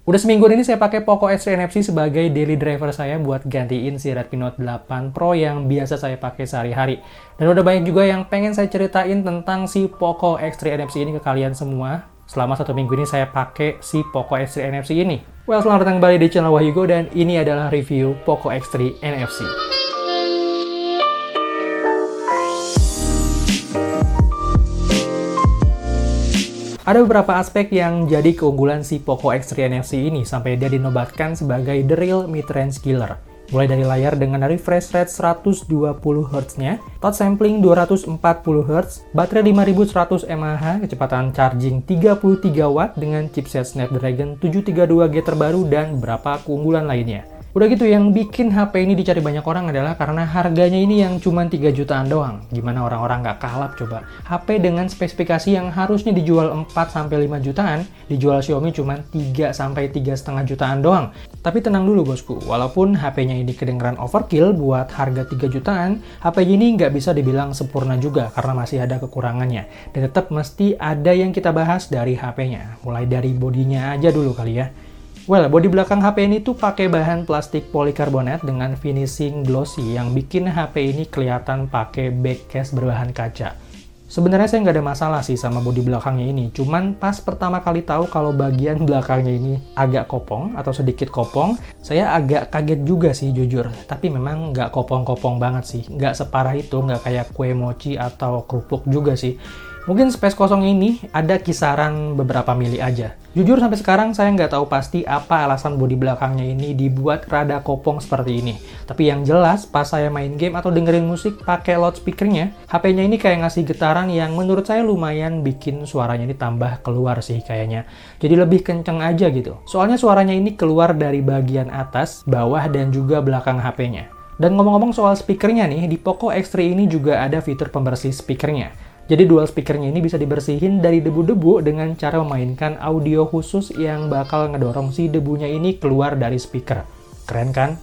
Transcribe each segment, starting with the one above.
Udah seminggu ini saya pakai Poco X3 NFC sebagai daily driver saya buat gantiin si Redmi Note 8 Pro yang biasa saya pakai sehari-hari. Dan udah banyak juga yang pengen saya ceritain tentang si Poco X3 NFC ini ke kalian semua. Selama 1 minggu ini saya pakai si Poco X3 NFC ini. Well, selamat datang kembali di channel Wahyugo dan ini adalah review Poco X3 NFC. Ada beberapa aspek yang jadi keunggulan si Poco X3 NFC ini sampai dia dinobatkan sebagai the real mid-range killer. Mulai dari layar dengan refresh rate 120 Hz-nya, touch sampling 240 Hz, baterai 5100 mAh, kecepatan charging 33 Watt dengan chipset Snapdragon 732G terbaru dan beberapa keunggulan lainnya. Udah gitu, yang bikin HP ini dicari banyak orang adalah karena harganya ini yang cuma 3 jutaan doang. Gimana orang-orang nggak kalap coba? HP dengan spesifikasi yang harusnya dijual 4-5 jutaan, dijual Xiaomi cuma 3-3,5 jutaan doang. Tapi tenang dulu bosku, walaupun HP-nya ini kedengeran overkill buat harga 3 jutaan, HP ini nggak bisa dibilang sempurna juga karena masih ada kekurangannya. Dan tetap mesti ada yang kita bahas dari HP-nya. Mulai dari bodinya aja dulu kali ya. Well, bodi belakang HP ini tuh pakai bahan plastik polikarbonat dengan finishing glossy yang bikin HP ini kelihatan pakai back case berbahan kaca. Sebenarnya saya nggak ada masalah sih sama bodi belakangnya ini, cuman pas pertama kali tahu kalau bagian belakangnya ini agak kopong atau sedikit kopong, saya agak kaget juga sih jujur. Tapi memang nggak kopong-kopong banget sih, nggak separah itu, nggak kayak kue mochi atau kerupuk juga sih. Mungkin space kosong ini ada kisaran beberapa mili aja. Jujur sampai sekarang saya nggak tahu pasti apa alasan bodi belakangnya ini dibuat rada kopong seperti ini. Tapi yang jelas pas saya main game atau dengerin musik pakai loudspeakernya, HP-nya ini kayak ngasih getaran yang menurut saya lumayan bikin suaranya ini tambah keluar sih kayaknya. Jadi lebih kenceng aja gitu. Soalnya suaranya ini keluar dari bagian atas, bawah, dan juga belakang HP-nya. Dan ngomong-ngomong soal speakernya nih, di Poco X3 ini juga ada fitur pembersih speakernya. Jadi dual speakernya ini bisa dibersihin dari debu-debu dengan cara memainkan audio khusus yang bakal ngedorong si debunya ini keluar dari speaker. Keren kan?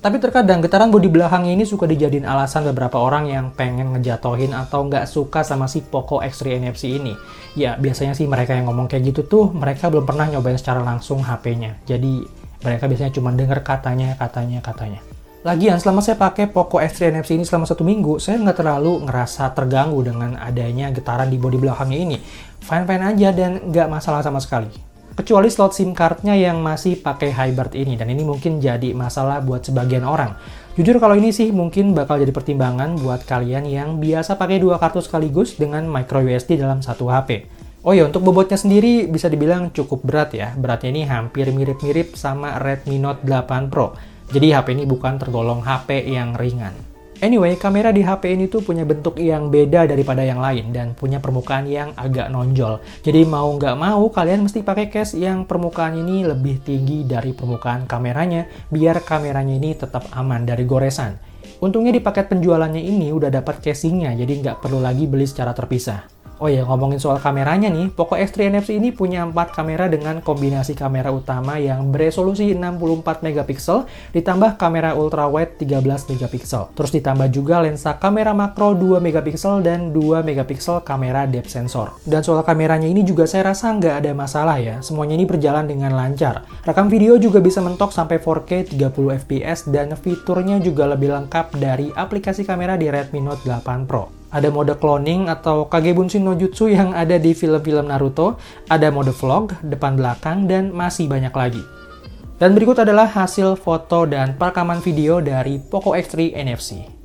Tapi terkadang getaran bodi belakangnya ini suka dijadiin alasan beberapa orang yang pengen ngejatohin atau nggak suka sama si Poco X3 NFC ini. Ya, biasanya sih mereka yang ngomong kayak gitu tuh, mereka belum pernah nyobain secara langsung HP-nya. Jadi, mereka biasanya cuma denger katanya. Lagian, selama saya pakai Poco X3 NFC ini selama 1 minggu, saya nggak terlalu ngerasa terganggu dengan adanya getaran di bodi belakangnya ini. Fine-fine aja dan nggak masalah sama sekali. Kecuali slot SIM card-nya yang masih pakai Hybrid ini, dan ini mungkin jadi masalah buat sebagian orang. Jujur kalau ini sih mungkin bakal jadi pertimbangan buat kalian yang biasa pakai 2 kartu sekaligus dengan micro USB dalam satu HP. Oh ya, untuk bobotnya sendiri bisa dibilang cukup berat ya. Beratnya ini hampir mirip-mirip sama Redmi Note 8 Pro. Jadi HP ini bukan tergolong HP yang ringan. Anyway, kamera di HP ini tuh punya bentuk yang beda daripada yang lain dan punya permukaan yang agak nonjol. Jadi mau nggak mau kalian mesti pakai case yang permukaan ini lebih tinggi dari permukaan kameranya biar kameranya ini tetap aman dari goresan. Untungnya di paket penjualannya ini udah dapat casingnya, jadi nggak perlu lagi beli secara terpisah. Oh ya, ngomongin soal kameranya nih, Poco X3 NFC ini punya 4 kamera dengan kombinasi kamera utama yang beresolusi 64 megapiksel, ditambah kamera ultrawide 13 megapiksel. Terus ditambah juga lensa kamera makro 2 megapiksel dan 2 megapiksel kamera depth sensor. Dan soal kameranya ini juga saya rasa nggak ada masalah ya, semuanya ini berjalan dengan lancar. Rekam video juga bisa mentok sampai 4K 30 fps dan fiturnya juga lebih lengkap dari aplikasi kamera di Redmi Note 8 Pro. Ada mode cloning atau Kage Bunshin no Jutsu yang ada di film-film Naruto, ada mode vlog, depan belakang, dan masih banyak lagi. Dan berikut adalah hasil foto dan perekaman video dari Poco X3 NFC.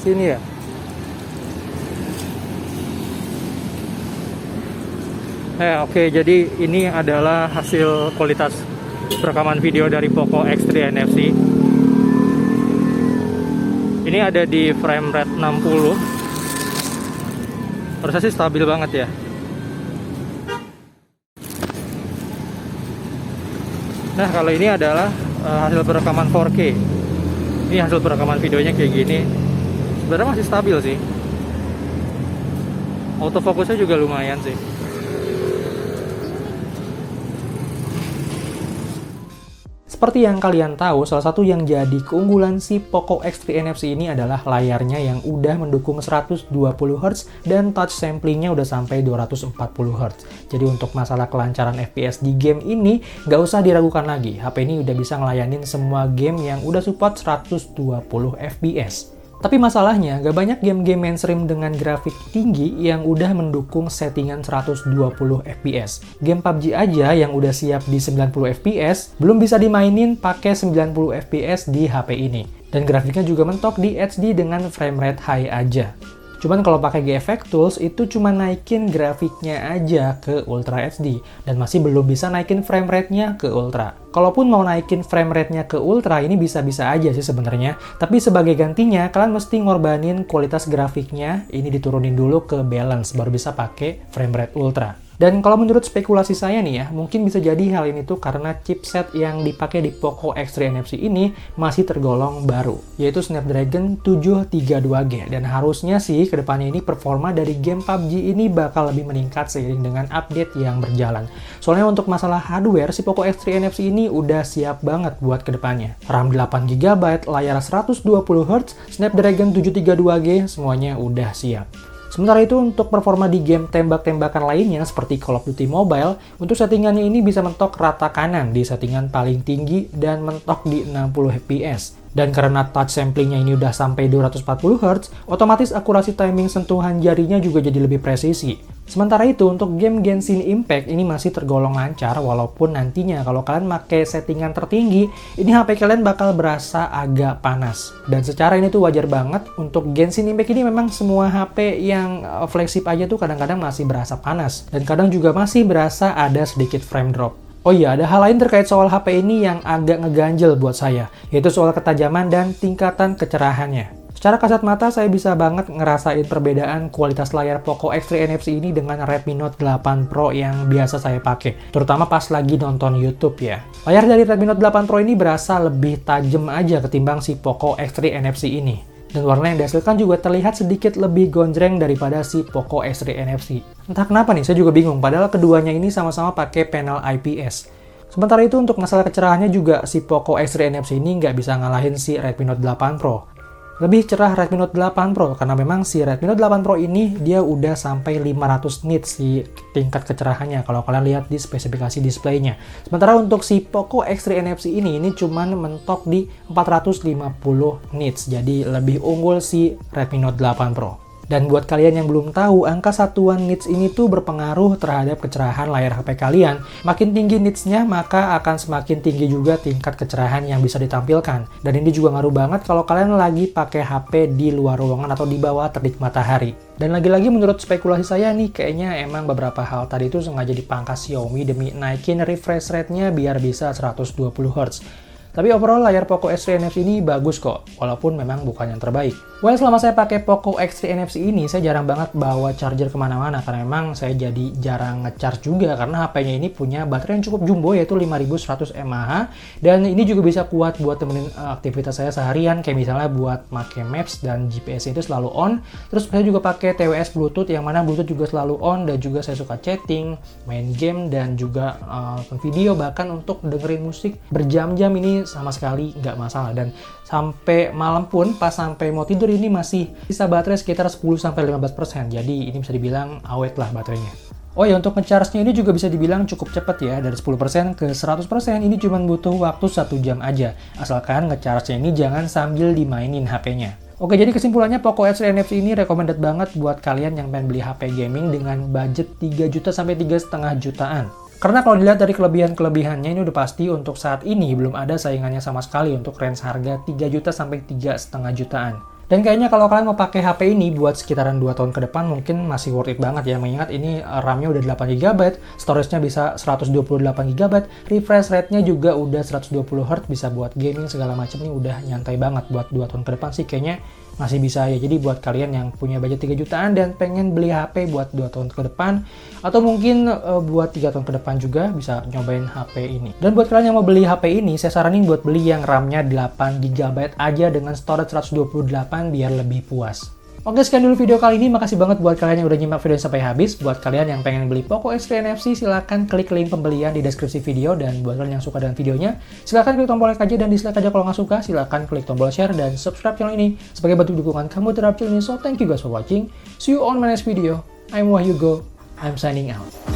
sini ya. Oke, jadi ini adalah hasil kualitas rekaman video dari Poco X3 NFC. Ini ada di frame rate 60. Harusnya sih stabil banget ya. Nah, kalau ini adalah hasil perekaman 4K. Ini hasil perekaman videonya kayak gini. Sebenarnya masih stabil sih. Autofokusnya juga lumayan sih. Seperti yang kalian tahu, salah satu yang jadi keunggulan si Poco X3 NFC ini adalah layarnya yang udah mendukung 120 Hz dan touch samplingnya udah sampai 240 Hz. Jadi untuk masalah kelancaran FPS di game ini, nggak usah diragukan lagi. HP ini udah bisa ngelayanin semua game yang udah support 120 FPS. Tapi masalahnya, gak banyak game-game mainstream dengan grafik tinggi yang udah mendukung settingan 120 FPS. Game PUBG aja yang udah siap di 90 FPS, belum bisa dimainin pakai 90 FPS di HP ini. Dan grafiknya juga mentok di HD dengan frame rate high aja. Cuman kalau pakai GFX Tools itu cuma naikin grafiknya aja ke Ultra HD dan masih belum bisa naikin frame rate-nya ke Ultra. Kalaupun mau naikin frame rate-nya ke Ultra ini bisa-bisa aja sih sebenarnya, tapi sebagai gantinya kalian mesti ngorbanin kualitas grafiknya, ini diturunin dulu ke balance baru bisa pakai frame rate Ultra. Dan kalau menurut spekulasi saya nih ya, mungkin bisa jadi hal ini tuh karena chipset yang dipakai di Poco X3 NFC ini masih tergolong baru, yaitu Snapdragon 732G. Dan harusnya sih kedepannya ini performa dari game PUBG ini bakal lebih meningkat seiring dengan update yang berjalan. Soalnya untuk masalah hardware, si Poco X3 NFC ini udah siap banget buat kedepannya. RAM 8GB, layar 120Hz, Snapdragon 732G, semuanya udah siap. Sementara itu untuk performa di game tembak-tembakan lainnya seperti Call of Duty Mobile, untuk settingannya ini bisa mentok rata kanan di settingan paling tinggi dan mentok di 60 FPS. Dan karena touch samplingnya ini udah sampai 240 Hz, otomatis akurasi timing sentuhan jarinya juga jadi lebih presisi. Sementara itu untuk game Genshin Impact ini masih tergolong lancar, walaupun nantinya kalau kalian pakai settingan tertinggi, ini HP kalian bakal berasa agak panas. Dan secara ini tuh wajar banget, untuk Genshin Impact ini memang semua HP yang flagship aja tuh kadang-kadang masih berasa panas. Dan kadang juga masih berasa ada sedikit frame drop. Oh iya, ada hal lain terkait soal HP ini yang agak ngeganjel buat saya, yaitu soal ketajaman dan tingkatan kecerahannya. Secara kasat mata, saya bisa banget ngerasain perbedaan kualitas layar Poco X3 NFC ini dengan Redmi Note 8 Pro yang biasa saya pakai, terutama pas lagi nonton YouTube ya. Layar dari Redmi Note 8 Pro ini berasa lebih tajam aja ketimbang si Poco X3 NFC ini. Dan warna yang dihasilkan juga terlihat sedikit lebih gonjreng daripada si Poco X3 NFC. Entah kenapa nih, saya juga bingung, padahal keduanya ini sama-sama pakai panel IPS. Sementara itu untuk masalah kecerahannya juga si Poco X3 NFC ini nggak bisa ngalahin si Redmi Note 8 Pro. Lebih cerah Redmi Note 8 Pro karena memang si Redmi Note 8 Pro ini dia udah sampai 500 nits si tingkat kecerahannya kalau kalian lihat di spesifikasi displaynya. Sementara untuk si Poco X3 NFC ini cuman mentok di 450 nits, jadi lebih unggul si Redmi Note 8 Pro. Dan buat kalian yang belum tahu, angka satuan nits ini tuh berpengaruh terhadap kecerahan layar HP kalian. Makin tinggi nitsnya, maka akan semakin tinggi juga tingkat kecerahan yang bisa ditampilkan. Dan ini juga ngaruh banget kalau kalian lagi pakai HP di luar ruangan atau di bawah terik matahari. Dan lagi-lagi menurut spekulasi saya nih, kayaknya emang beberapa hal tadi itu sengaja dipangkas Xiaomi demi naikin refresh rate-nya biar bisa 120 Hz. Tapi overall layar Poco X3 NFC ini bagus kok, walaupun memang bukan yang terbaik. Well, selama saya pakai Poco X3 NFC ini, saya jarang banget bawa charger kemana-mana, karena memang saya jadi jarang nge-charge juga, karena HP-nya ini punya baterai yang cukup jumbo, yaitu 5100 mAh, dan ini juga bisa kuat buat temenin aktivitas saya seharian, kayak misalnya buat pakai Maps dan GPS itu selalu on. Terus saya juga pakai TWS Bluetooth, yang mana Bluetooth juga selalu on, dan juga saya suka chatting, main game, dan juga nonton video, bahkan untuk dengerin musik berjam-jam ini sama sekali nggak masalah. Dan sampai malam pun pas sampai mau tidur ini masih sisa baterai sekitar 10-15%, jadi ini bisa dibilang awet lah baterainya. Oh ya, untuk nge-charge-nya ini juga bisa dibilang cukup cepat ya, dari 10% ke 100% ini cuma butuh waktu 1 jam aja, asalkan nge-charge-nya ini jangan sambil dimainin HP-nya. Oke, jadi kesimpulannya Poco X3 NFC ini recommended banget buat kalian yang pengen beli HP gaming dengan budget 3 juta sampai 3,5 jutaan. Karena kalau dilihat dari kelebihan-kelebihannya ini udah pasti untuk saat ini belum ada saingannya sama sekali untuk range harga 3 juta sampai 3,5 jutaan. Dan kayaknya kalau kalian mau pakai HP ini buat sekitaran 2 tahun ke depan mungkin masih worth it banget ya, mengingat ini RAM-nya udah 8GB, storage-nya bisa 128GB, refresh rate-nya juga udah 120Hz, bisa buat gaming segala macam, ini udah nyantai banget buat 2 tahun ke depan sih kayaknya masih bisa ya. Jadi buat kalian yang punya budget 3 jutaan dan pengen beli HP buat 2 tahun ke depan, atau mungkin buat 3 tahun ke depan juga bisa nyobain HP ini. Dan buat kalian yang mau beli HP ini, saya saranin buat beli yang RAM-nya 8GB aja dengan storage 128 biar lebih puas. Oke, sekian dulu video kali ini. Makasih banget buat kalian yang udah nyimak video sampai habis. Buat kalian yang pengen beli Poco X3 NFC, silahkan klik link pembelian di deskripsi video. Dan buat kalian yang suka dengan videonya, silahkan klik tombol like aja dan dislike aja kalau nggak suka. Silahkan klik tombol share dan subscribe channel ini sebagai bentuk dukungan kamu terhadap channel ini. So, thank you guys for watching. See you on my next video. I'm Wahyu Go. I'm signing out.